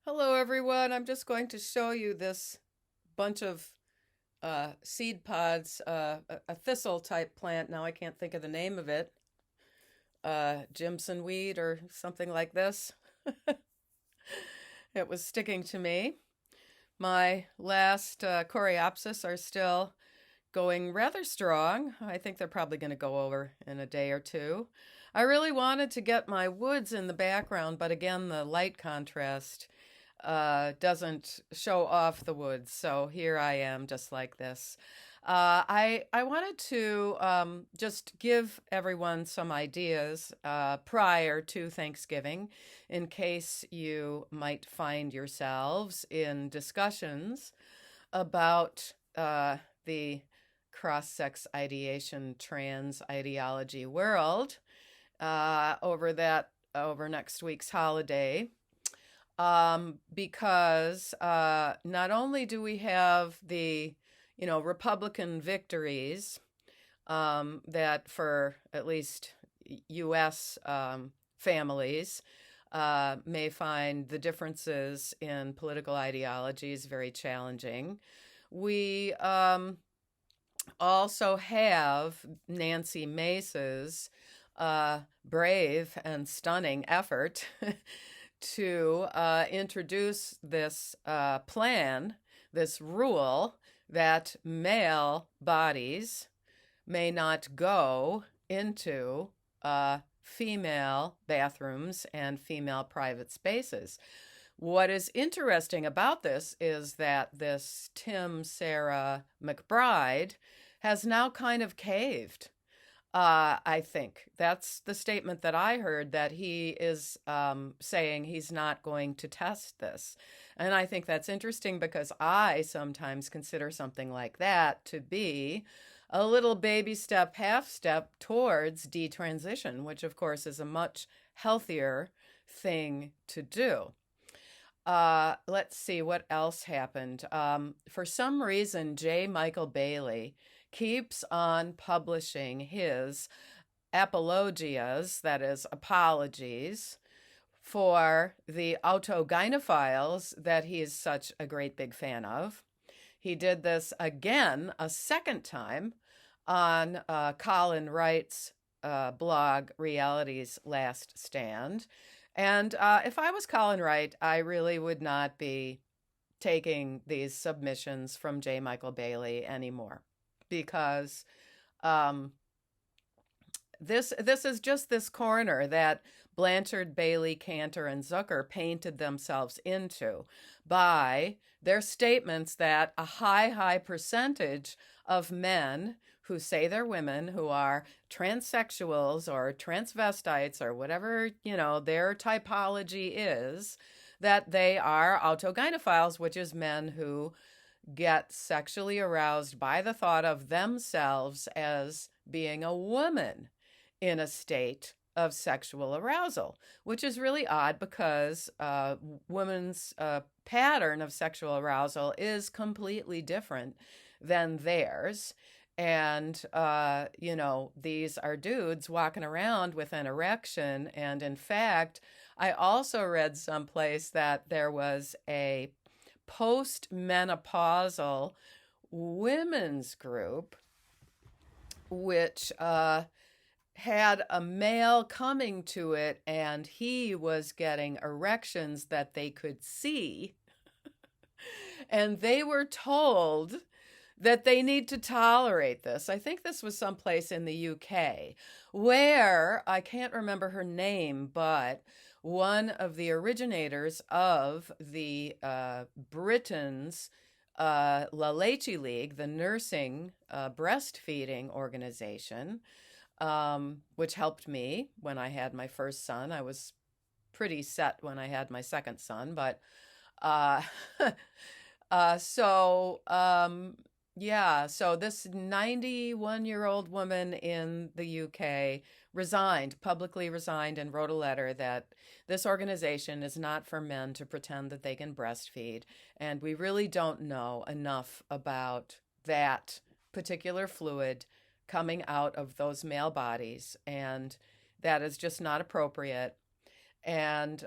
Hello, everyone. I'm just going to show you this bunch of seed pods, a thistle type plant. Now I can't think of the name of it. Jimson weed or something like this. It was sticking to me. My last coreopsis are still going rather strong. I think they're probably going to go over in a day or two. I really wanted to get my woods in the background, but again, the light contrast doesn't show off the woods. So here I am, just like this. I wanted to just give everyone some ideas prior to Thanksgiving, in case you might find yourselves in discussions about the cross-sex ideation, trans ideology world over next week's holiday. Because not only do we have the, Republican victories that for at least U.S. Families may find the differences in political ideologies very challenging. We also have Nancy Mace's brave and stunning effort to introduce this plan, this rule that male bodies may not go into female bathrooms and female private spaces. What is interesting about this is that this Tim Sarah McBride has now kind of caved. I think that's the statement that I heard, that he is saying he's not going to test this. And I think that's interesting because I sometimes consider something like that to be a little baby step, half step towards detransition, which of course is a much healthier thing to do. Let's see what else happened. For some reason, J. Michael Bailey keeps on publishing his apologias, that is, apologies, for the autogynophiles that he is such a great big fan of. He did this again, a second time, on Colin Wright's blog, Reality's Last Stand. And if I was Colin Wright, I really would not be taking these submissions from J. Michael Bailey anymore, because this is just this corner that Blanchard, Bailey, Cantor, and Zucker painted themselves into by their statements that a high percentage of men who say they're women, who are transsexuals or transvestites or whatever, their typology is, that they are autogynophiles, which is men who get sexually aroused by the thought of themselves as being a woman in a state of sexual arousal, which is really odd because women's pattern of sexual arousal is completely different than theirs. And, these are dudes walking around with an erection. And in fact, I also read someplace that there was a post-menopausal women's group which had a male coming to it, and he was getting erections that they could see. And they were told that they need to tolerate this. I think this was someplace in the UK where, I can't remember her name, but one of the originators of the Britain's La Leche League, the nursing breastfeeding organization, which helped me when I had my first son. I was pretty set when I had my second son, but so this 91-year-old woman in the UK publicly resigned, and wrote a letter that this organization is not for men to pretend that they can breastfeed. And we really don't know enough about that particular fluid coming out of those male bodies. And that is just not appropriate. And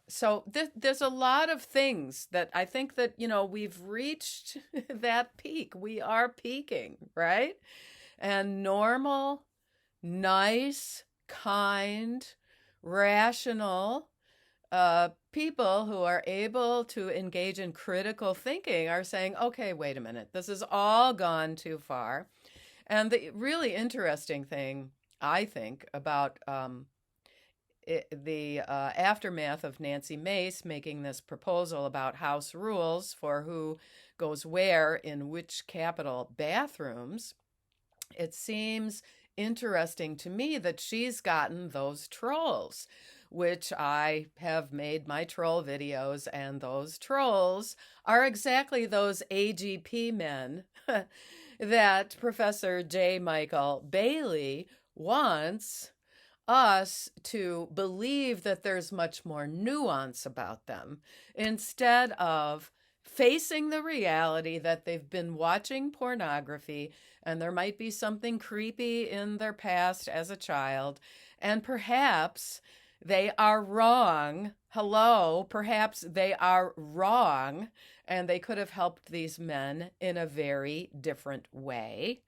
so there's a lot of things that I think that, we've reached that peak. We are peaking, right? And normal, nice, kind, rational people who are able to engage in critical thinking are saying, okay, wait a minute, this has all gone too far. And the really interesting thing, I think, about the aftermath of Nancy Mace making this proposal about house rules for who goes where in which Capitol bathrooms, it seems interesting to me that she's gotten those trolls, which I have made my troll videos, and those trolls are exactly those AGP men that Professor J. Michael Bailey wants us to believe that there's much more nuance about them instead of facing the reality that they've been watching pornography and there might be something creepy in their past as a child, and perhaps they are wrong. Hello, perhaps they are wrong, and they could have helped these men in a very different way.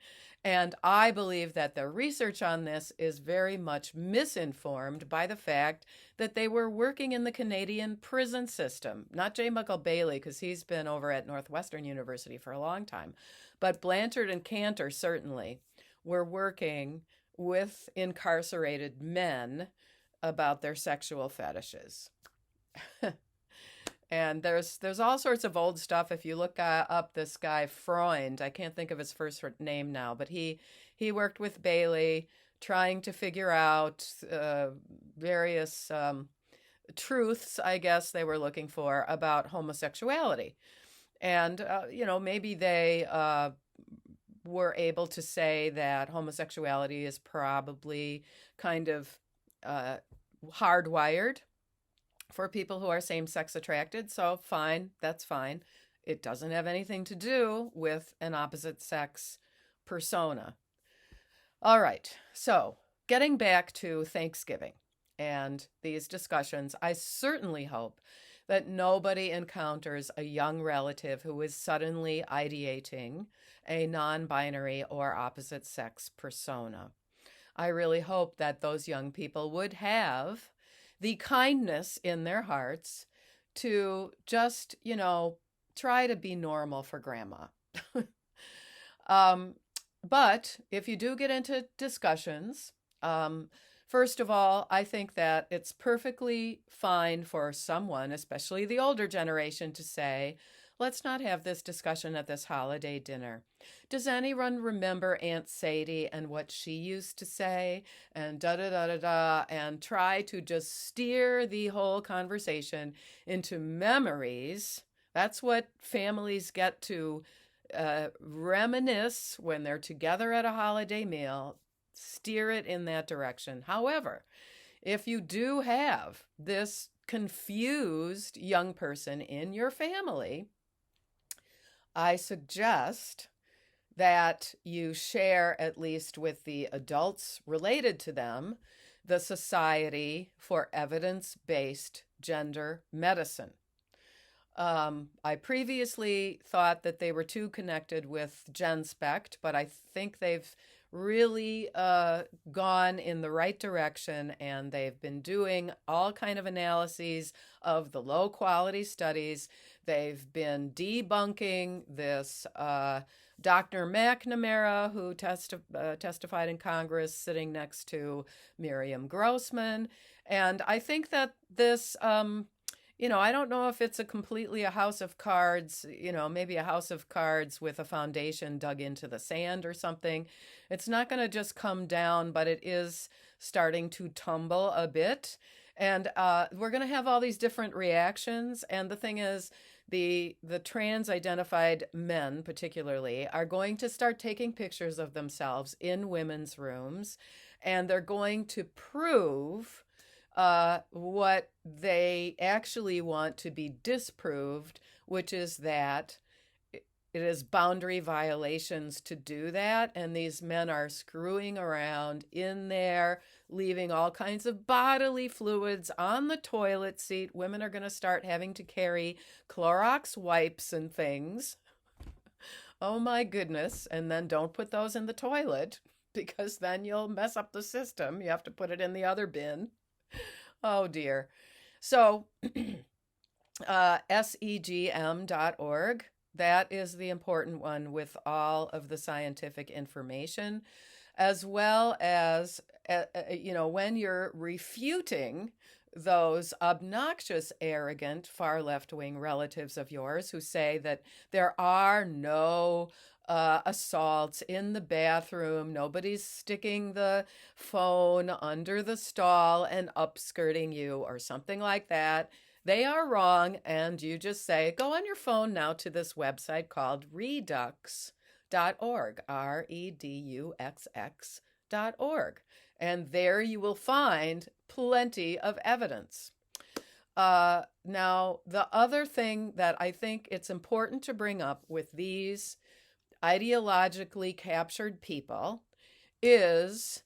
And I believe that the research on this is very much misinformed by the fact that they were working in the Canadian prison system. Not J. Michael Bailey, because he's been over at Northwestern University for a long time. But Blanchard and Cantor certainly were working with incarcerated men about their sexual fetishes. And there's all sorts of old stuff. If you look up this guy Freund, I can't think of his first name now, but he worked with Bailey trying to figure out various truths, I guess they were looking for, about homosexuality. And, maybe they were able to say that homosexuality is probably kind of hardwired for people who are same-sex attracted. So fine, that's fine. It doesn't have anything to do with an opposite sex persona. All right, so getting back to Thanksgiving and these discussions, I certainly hope that nobody encounters a young relative who is suddenly ideating a non-binary or opposite sex persona. I really hope that those young people would have the kindness in their hearts to just, try to be normal for grandma. But if you do get into discussions, first of all, I think that it's perfectly fine for someone, especially the older generation, to say, let's not have this discussion at this holiday dinner. Does anyone remember Aunt Sadie and what she used to say? And da-da-da-da-da, and try to just steer the whole conversation into memories. That's what families get to reminisce when they're together at a holiday meal. Steer it in that direction. However, if you do have this confused young person in your family, I suggest that you share, at least with the adults related to them, the Society for Evidence-Based Gender Medicine. I previously thought that they were too connected with GenSpect, but I think they've really gone in the right direction, and they've been doing all kind of analyses of the low quality studies. They've been debunking this Dr. McNamara, who testified in Congress, sitting next to Miriam Grossman. And I think that this, I don't know if it's completely a house of cards, maybe a house of cards with a foundation dug into the sand or something. It's not going to just come down, but it is starting to tumble a bit. And we're going to have all these different reactions. And the thing is, the trans-identified men, particularly, are going to start taking pictures of themselves in women's rooms, and they're going to prove what they actually want to be disproved, which is that it is boundary violations to do that. And these men are screwing around in there, leaving all kinds of bodily fluids on the toilet seat. Women are going to start having to carry Clorox wipes and things. Oh my goodness. And then don't put those in the toilet because then you'll mess up the system. You have to put it in the other bin. Oh dear. So, segm.org. That is the important one with all of the scientific information, as well as, when you're refuting those obnoxious, arrogant, far left-wing relatives of yours who say that there are no assaults in the bathroom, nobody's sticking the phone under the stall and upskirting you or something like that. They are wrong, and you just say, go on your phone now to this website called redux.org, REDUXX.org, and there you will find plenty of evidence. Now, the other thing that I think it's important to bring up with these ideologically captured people is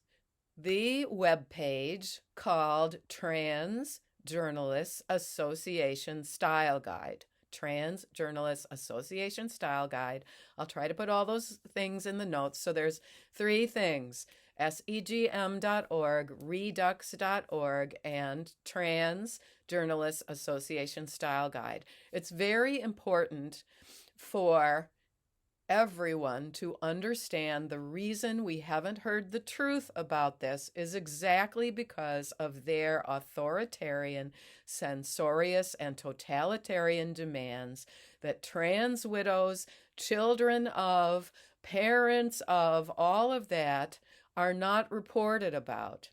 the webpage called Trans Journalists Association Style Guide. Trans Journalists Association Style Guide. I'll try to put all those things in the notes. So there's 3 things: segm.org, redux.org, and Trans Journalists Association Style Guide. It's very important for everyone to understand the reason we haven't heard the truth about this is exactly because of their authoritarian, censorious, and totalitarian demands that trans widows, children of, parents of, all of that are not reported about.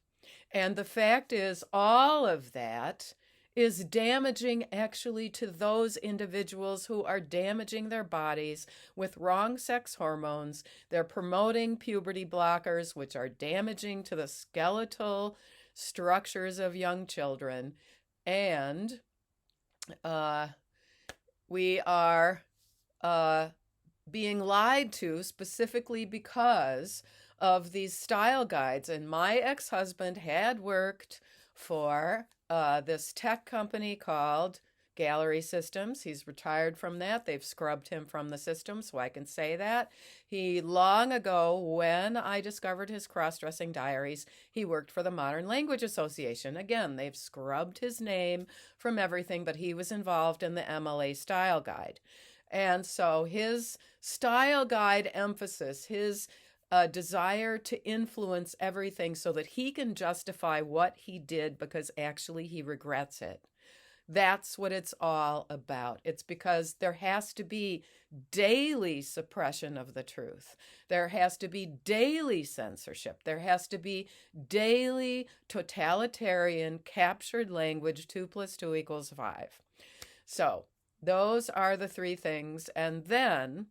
And the fact is, all of that is damaging actually to those individuals who are damaging their bodies with wrong sex hormones. They're promoting puberty blockers, which are damaging to the skeletal structures of young children. And we are being lied to specifically because of these style guides. And my ex-husband had worked for this tech company called Gallery Systems. He's retired from that. They've scrubbed him from the system, so I can say that. He, long ago, when I discovered his cross-dressing diaries, he worked for the Modern Language Association. Again, they've scrubbed his name from everything, but he was involved in the MLA Style Guide. And so his style guide emphasis, his desire to influence everything so that he can justify what he did because actually he regrets it. That's what it's all about. It's because there has to be daily suppression of the truth. There has to be daily censorship. There has to be daily totalitarian captured language, 2 + 2 = 5. So those are the 3 things. And then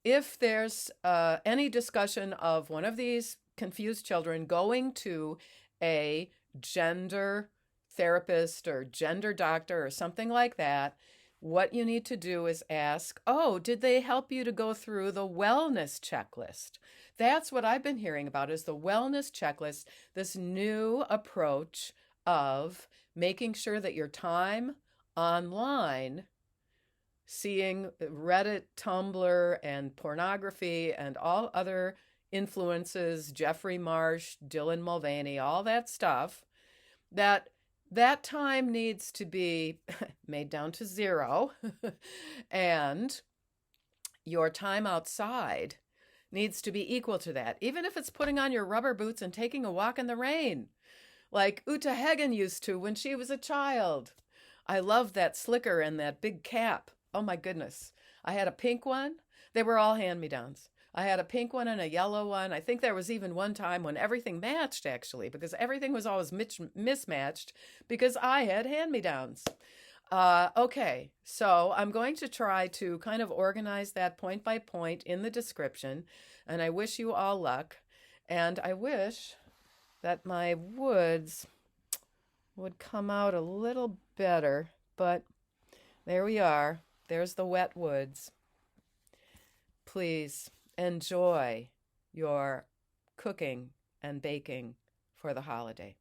if there's any discussion of one of these confused children going to a gender therapist or gender doctor or something like that, what you need to do is ask, oh, did they help you to go through the wellness checklist? That's what I've been hearing about, is the wellness checklist, this new approach of making sure that your time online, seeing Reddit, Tumblr, and pornography and all other influences, Jeffrey Marsh, Dylan Mulvaney, all that stuff, that time needs to be made down to 0. And your time outside needs to be equal to that, even if it's putting on your rubber boots and taking a walk in the rain, like Uta Hagen used to when she was a child. I love that slicker and that big cap. Oh my goodness. I had a pink one. They were all hand-me-downs. I had a pink one and a yellow one. I think there was even one time when everything matched, actually, because everything was always mismatched because I had hand-me-downs. Okay, so I'm going to try to kind of organize that point by point in the description, and I wish you all luck. And I wish that my woods would come out a little better, but there we are. There's the wet woods. please enjoy your cooking and baking for the holiday.